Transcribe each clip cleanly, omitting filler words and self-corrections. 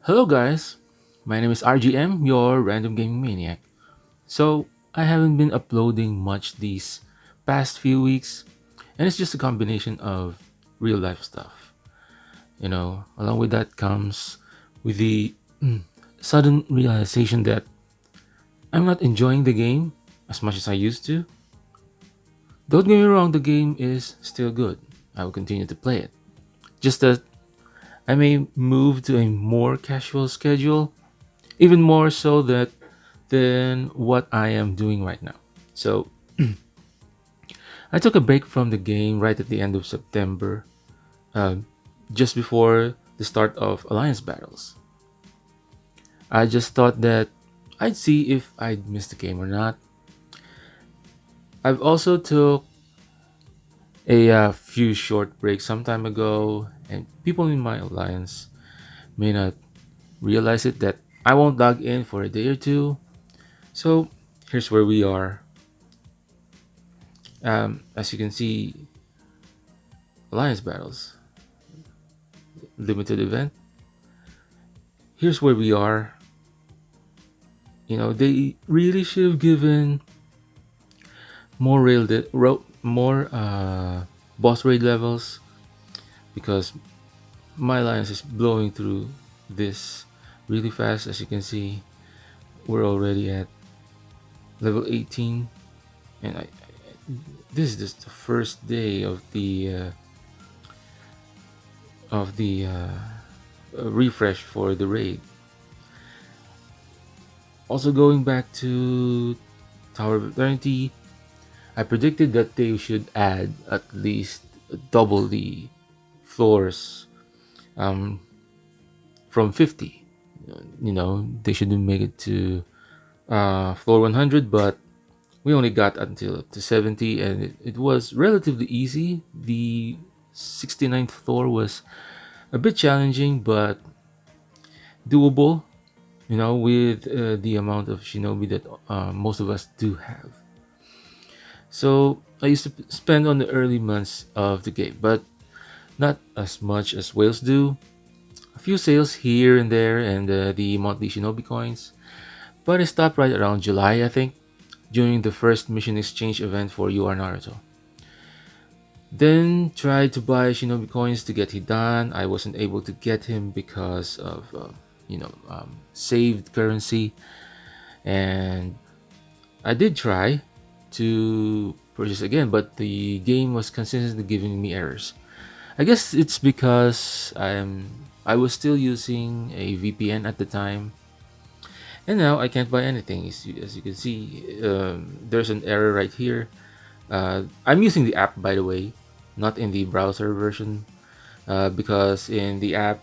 Hello, guys. My name is RGM, your random gaming maniac. So, I haven't been uploading much these past few weeks, and it's just a combination of real life stuff. Along with that comes with the sudden realization that I'm not enjoying the game as much as I used to. Don't get me wrong, the game is still good. I will continue to play it. Just that I may move to a more casual schedule, even more so that than what I am doing right now. So I took a break from the game right at the end of September, uh, just before the start of Alliance battles. I just thought that I'd see if I'd miss the game or not. I've also took a few short breaks some time ago, and people in my alliance may not realize it that I won't log in for a day or two. So here's where we are. As you can see, Alliance battles, limited event. Here's where we are. They really should have given more more boss raid levels, because my alliance is blowing through this really fast. As you can see, we're already at level 18, and this is just the first day of the refresh for the raid. Also, going back to Tower of Eternity, I predicted that they should add at least double the floors, um, from 50. They shouldn't make it to floor 100, but we only got until to 70, and it was relatively easy. The 69th floor was a bit challenging, but doable, with the amount of shinobi that most of us do have. So I used to spend on the early months of the game, but not as much as whales do. A few sales here and there, and the monthly shinobi coins. But I stopped right around July, I think, during the first mission exchange event for UR Naruto. Then tried to buy shinobi coins to get Hidan. I wasn't able to get him because of saved currency, and I did try to purchase again, but the game was consistently giving me errors. I guess it's because I was still using a VPN at the time, and now I can't buy anything. As you can see, there's an error right here. I'm using the app, by the way, not in the browser version, because in the app,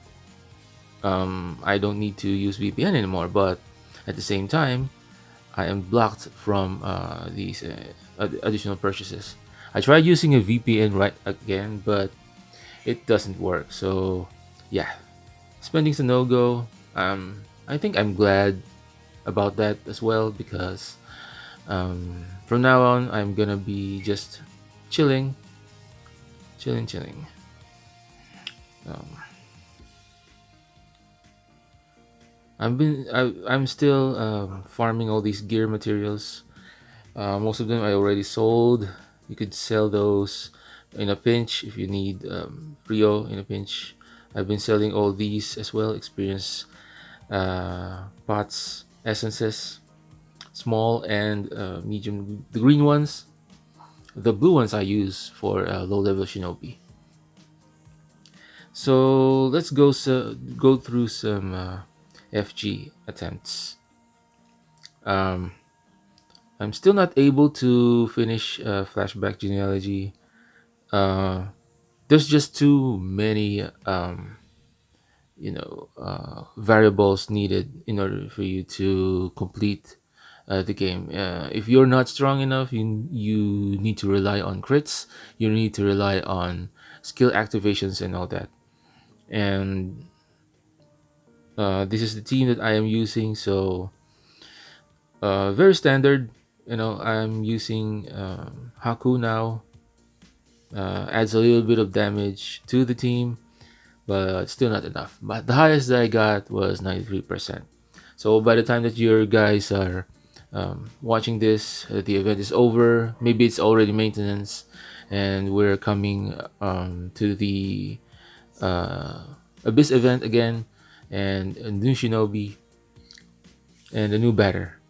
I don't need to use VPN anymore. But at the same time, I am blocked from these additional purchases. I tried using a VPN right again, but it doesn't work. So, yeah, spending's a no go. I think I'm glad about that as well, because from now on, I'm gonna be just chilling, chilling. Um, I'm still farming all these gear materials. Most of them I already sold. You could sell those in a pinch if you need Rio in a pinch. I've been selling all these as well. Experience pots, essences, small and medium. The green ones, the blue ones I use for low level shinobi. So let's go through some FG attempts. Um, I'm still not able to finish flashback genealogy. Uh, there's just too many variables needed in order for you to complete the game. If you're not strong enough, you need to rely on crits. You need to rely on skill activations and all that. And this is the team that I am using, so very standard. I'm using Haku now. Adds a little bit of damage to the team, but still not enough. But the highest that I got was 93%. So by the time that your guys are watching this, the event is over. Maybe it's already maintenance, and we're coming to the uh, Abyss event again, and a new Shinobi and a new batter.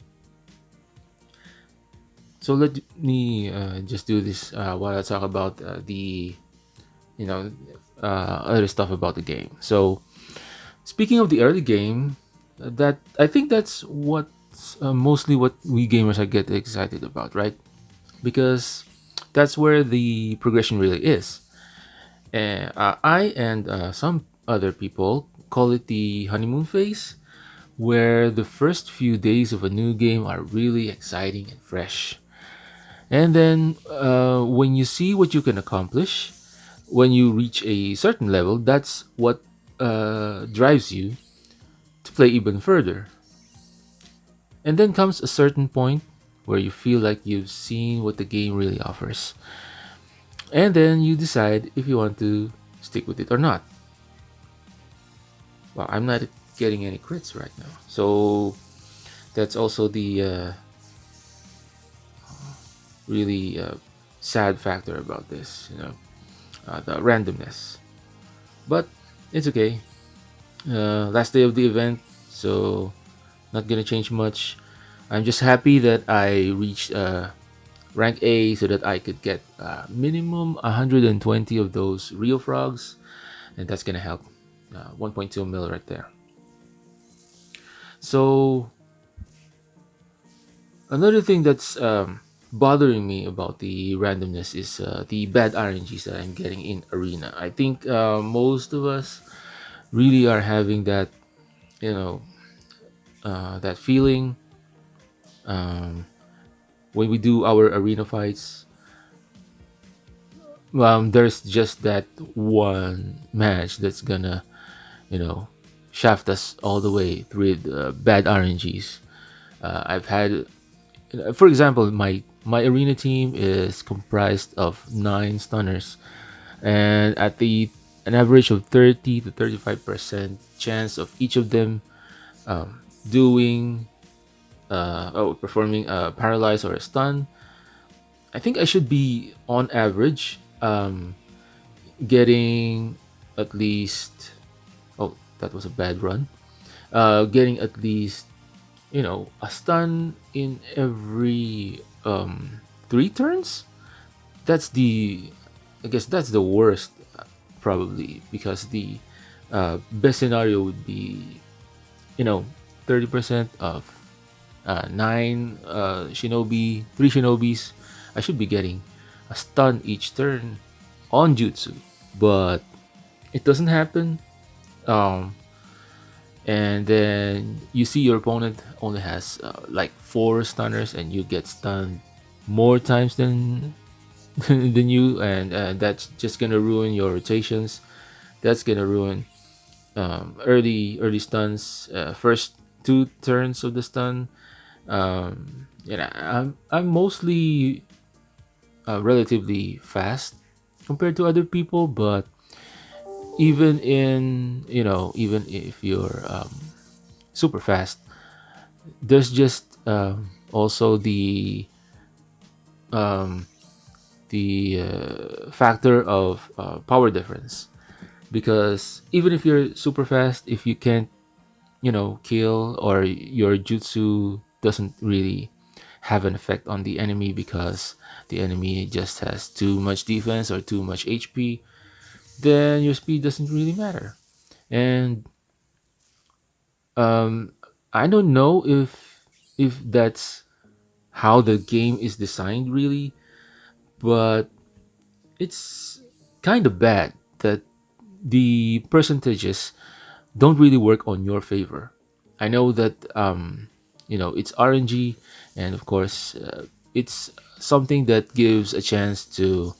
So let me just do this while I talk about the you know other stuff about the game. So speaking of the early game, that I think that's what mostly what we gamers are get excited about, right? Because that's where the progression really is. And I and some other people call it the honeymoon phase, where the first few days of a new game are really exciting and fresh. And then when you see what you can accomplish, when you reach a certain level, that's what drives you to play even further. And then comes a certain point where you feel like you've seen what the game really offers. And then you decide if you want to stick with it or not. Well, I'm not getting any crits right now. So that's also the really sad factor about this, the randomness. But it's okay. Last day of the event, so not gonna change much. I'm just happy that I reached rank A so that I could get minimum 120 of those real frogs, and that's gonna help. 1.2 mil right there. So another thing that's bothering me about the randomness is the bad RNGs that I'm getting in arena. I think most of us really are having that, you know, that feeling um, when we do our arena fights. There's just that one match that's gonna, you know, shaft us all the way through the bad RNGs. I've had, for example, my arena team is comprised of 9 stunners, and at the an average of 30 to 35% chance of each of them doing performing a paralyze or a stun. I think I should be on average getting at least. Oh, that was a bad run. Getting at least a stun in every 3 turns. That's the I guess that's the worst, probably, because the best scenario would be, you know 30% of 3 shinobis. I should be getting a stun each turn on jutsu, but it doesn't happen. um and then you see your opponent only has like 4 stunners, and you get stunned more times than than you, and that's just gonna ruin your rotations. That's gonna ruin early stuns, first 2 turns of the stun. I'm mostly relatively fast compared to other people, but even if you're super fast, there's just also um, the factor of power difference, because even if you're super fast, if you can't kill, or your jutsu doesn't really have an effect on the enemy because the enemy just has too much defense or too much HP, then your speed doesn't really matter. And um, I don't know if that's how the game is designed really, but it's kind of bad that the percentages don't really work on your favor. I know that it's RNG, and of course it's something that gives a chance to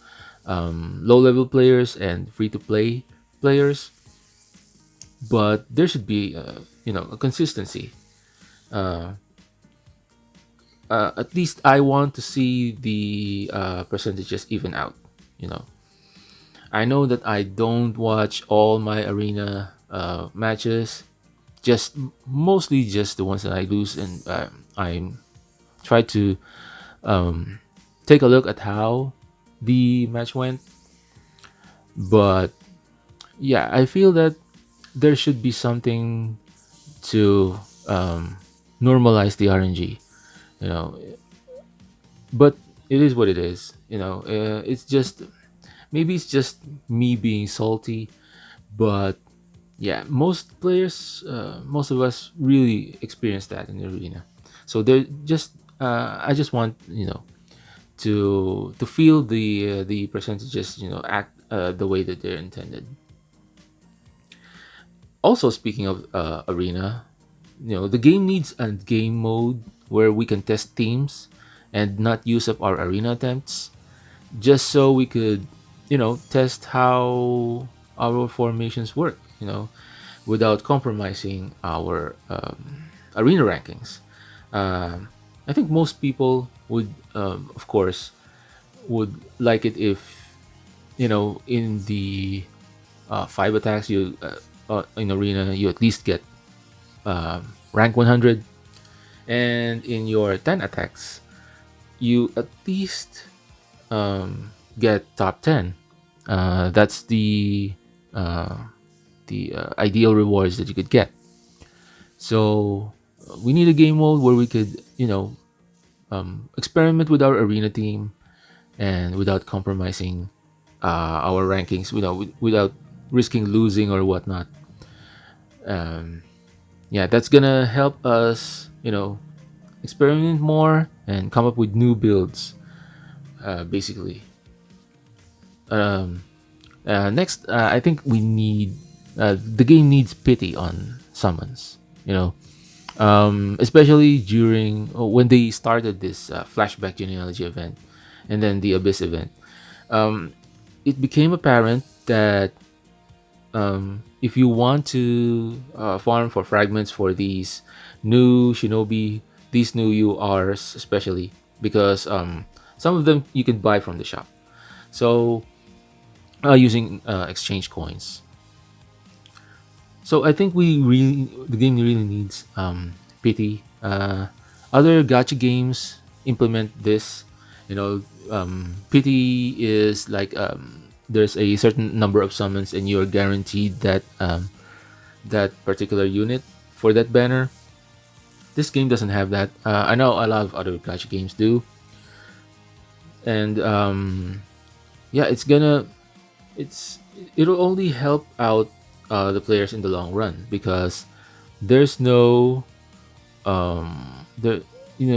low level players and free to play players, but there should be a consistency. Uh, at least I want to see the percentages even out. You know, I know that I don't watch all my arena matches, just mostly just the ones that I lose, and I try to um, take a look at how the match went. But yeah, I feel that there should be something to normalize the RNG, you know. But it is what it is, you know. It's just maybe it's just me being salty, but yeah, most of us really experience that in the arena. So they're just I just want, to feel the percentages, act the way that they're intended. Also, speaking of arena, the game needs a game mode where we can test teams and not use up our arena attempts, just so we could, test how our formations work, without compromising our arena rankings. Um, I think most people would, of course, would like it if, in the five attacks in arena, you at least get rank 100, and in your 10 attacks, you at least get top 10. That's uh, the ideal rewards that you could get. So we need a game mode where we could, experiment with our arena team and without compromising our rankings, without risking losing or whatnot. Um, yeah, that's gonna help us, experiment more and come up with new builds. Basically, um, next, I think we need the game needs pity on summons. Especially during when they started this flashback genealogy event, and then the abyss event. Um, it became apparent that if you want to farm for fragments for these new shinobi, these new URs, especially because some of them you can buy from the shop. So using exchange coins. So I think the game really needs pity. Other gacha games implement this. Pity is like there's a certain number of summons, and you're guaranteed that particular unit for that banner. This game doesn't have that. I know a lot of other gacha games do, and yeah, it's it'll only help out the players in the long run because there's no the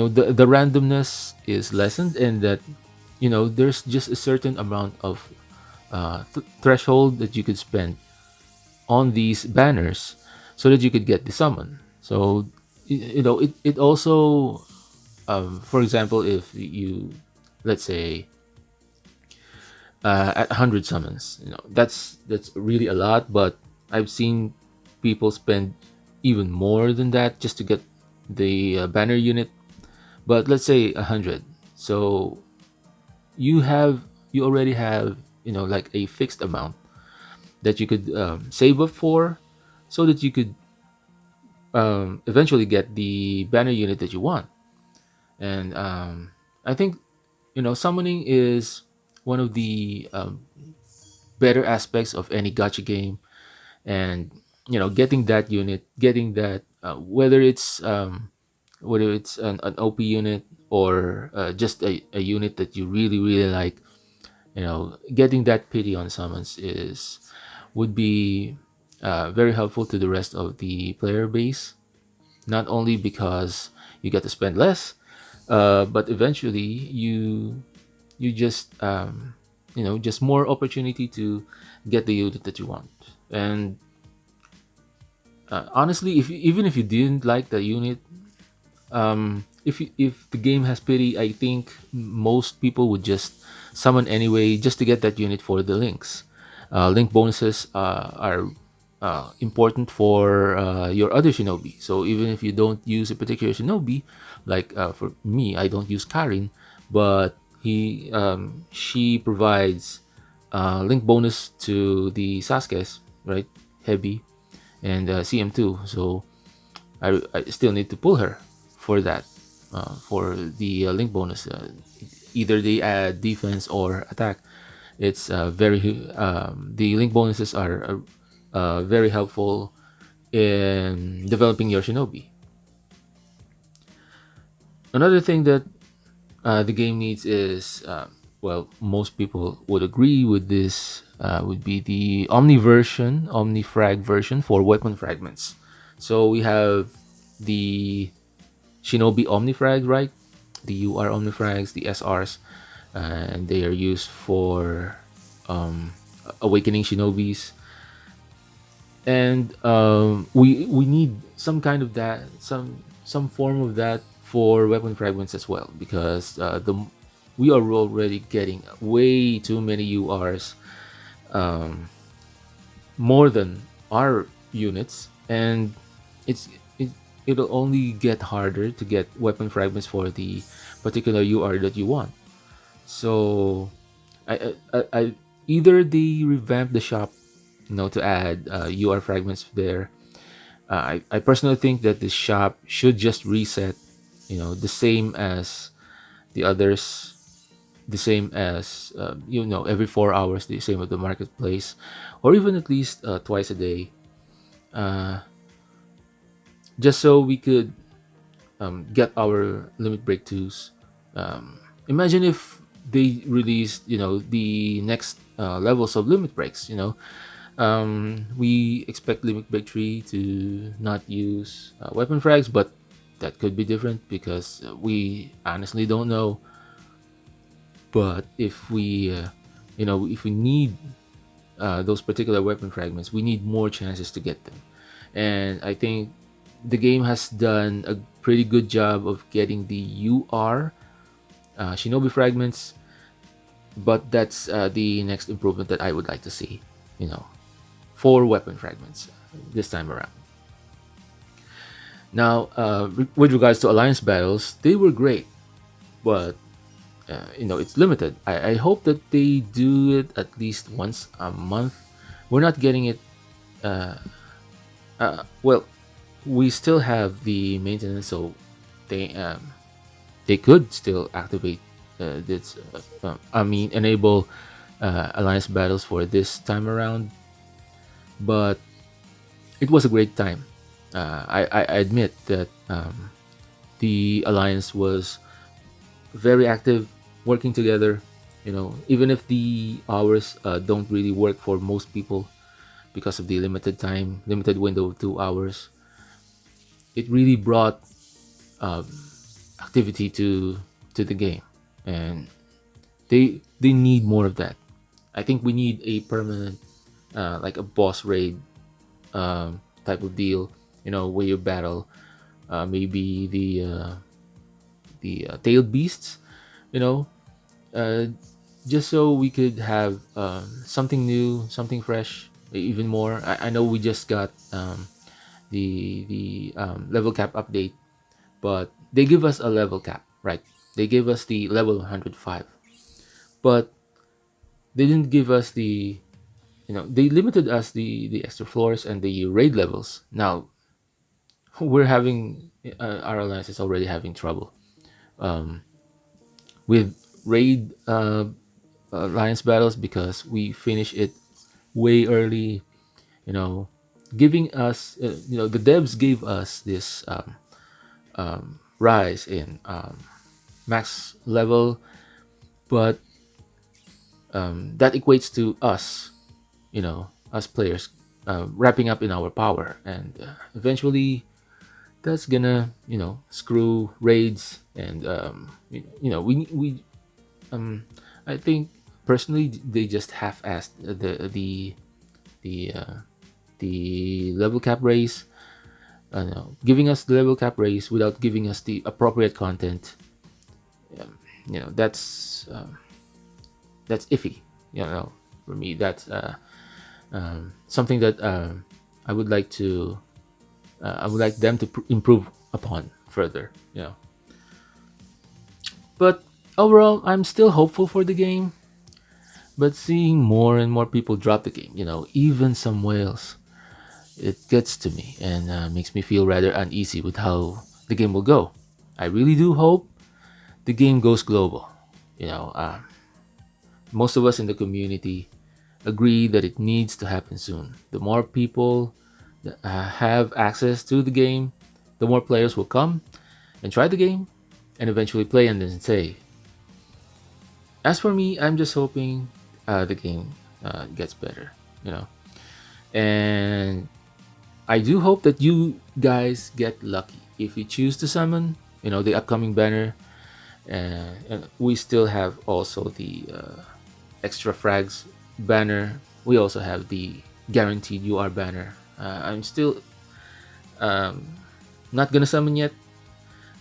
the randomness is lessened, and that there's just a certain amount of threshold that you could spend on these banners so that you could get the summon. So it also for example, if you, let's say, at 100 summons, that's really a lot, but I've seen people spend even more than that just to get the banner unit. But let's say 100, so you already have like a fixed amount that you could save up for, so that you could eventually get the banner unit that you want. And I think summoning is one of the better aspects of any gacha game. And getting that unit, getting that whether it's an OP unit or just a unit that you really really like, getting that pity on summons is would be very helpful to the rest of the player base. Not only because you get to spend less, but eventually you just just more opportunity to get the unit that you want. And honestly, even if you didn't like the unit, if the game has pity, I think most people would just summon anyway just to get that unit for the links. Link bonuses are important for your other shinobi. So even if you don't use a particular shinobi, like for me, I don't use Karin, but she provides link bonus to the Sasuke's, right? Heavy and CM2. So I still need to pull her for that, for the link bonus. Either they add defense or attack. It's the link bonuses are very helpful in developing your shinobi. Another thing that the game needs is, well, most people would agree with this, would be the Omnifrag version for weapon fragments. So we have the Shinobi Omnifrag, right? The UR Omnifrags, the SRs, and they are used for um, awakening Shinobis. And we need some kind of that, some form of that for weapon fragments as well, because we are already getting way too many URs, um, more than our units, and it's it, it'll only get harder to get weapon fragments for the particular UR that you want. So I either they revamp the shop, to add UR fragments there. I personally think that the shop should just reset, the same as the others, the same as, every 4 hours, the same with the marketplace, or even at least twice a day, uh, just so we could get our limit break twos. Imagine if they released, the next levels of limit breaks. We expect limit break 3 to not use weapon frags, but that could be different because we honestly don't know. But if we need those particular weapon fragments, we need more chances to get them. And I think the game has done a pretty good job of getting the UR Shinobi fragments, but that's the next improvement that I would like to see, you know, for weapon fragments this time around. Now, with regards to alliance battles, they were great, but it's limited. I hope that they do it at least once a month. We're not getting it. Uh, well, we still have the maintenance, so they um, they could still activate this. I mean, enable alliance battles for this time around. But it was a great time. I admit that the alliance was very active, working together. Even if the hours don't really work for most people because of the limited window of 2 hours, it really brought um, activity to the game, and they need more of that. I think we need a permanent, like a boss raid type of deal. Where you battle maybe the tailed beasts. You know, uh, just so we could have something new, something fresh, even more. I know we just got the level cap update, but they give us a level cap, right? They gave us the level 105, but they didn't give us they limited us the extra floors and the raid levels. Now we're having our alliance is already having trouble um, with raid alliance battles because we finish it way early. You know, giving us the devs gave us this rise in max level, but that equates to us, us players, wrapping up in our power, and eventually that's gonna screw raids, and we I think personally they just half-assed the the level cap raise. No, giving us the level cap raise without giving us the appropriate content. um, that's iffy. For me, that's something that I would like to I would like them to improve upon further. But overall, I'm still hopeful for the game. But seeing more and more people drop the game, even some whales, it gets to me and makes me feel rather uneasy with how the game will go. I really do hope the game goes global. You know, uh, Most of us in the community agree that it needs to happen soon. The more people that, have access to the game, the more players will come and try the game and eventually play and then say, as for me, I'm just hoping the game gets better, you know. And I do hope that you guys get lucky. If you choose to summon, the upcoming banner, and we still have also the extra frags banner. We also have the guaranteed UR banner. I'm still um, not gonna summon yet.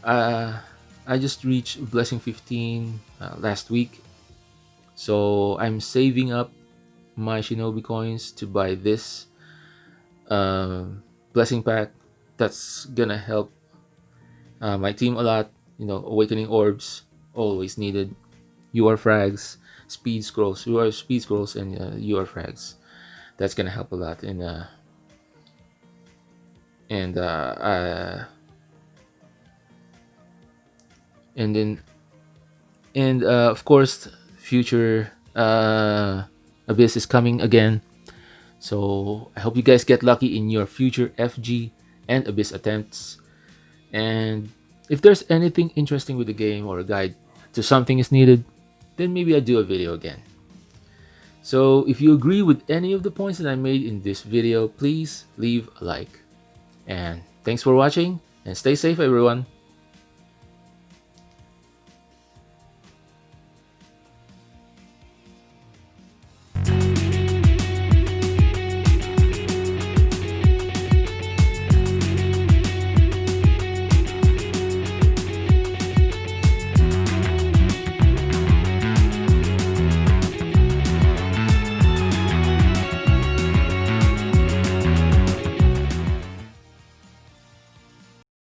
Uh, I just reached Blessing 15 last week, so I'm saving up my Shinobi coins to buy this um, Blessing pack. That's gonna help my team a lot. Awakening orbs always needed. UR frags, speed scrolls, UR speed scrolls, and UR frags. That's gonna help a lot. And and then and of course, future Abyss is coming again. So I hope you guys get lucky in your future FG and Abyss attempts. And if there's anything interesting with the game or a guide to something is needed, then maybe I do a video again. So if you agree with any of the points that I made in this video, please leave a like. And thanks for watching and stay safe everyone.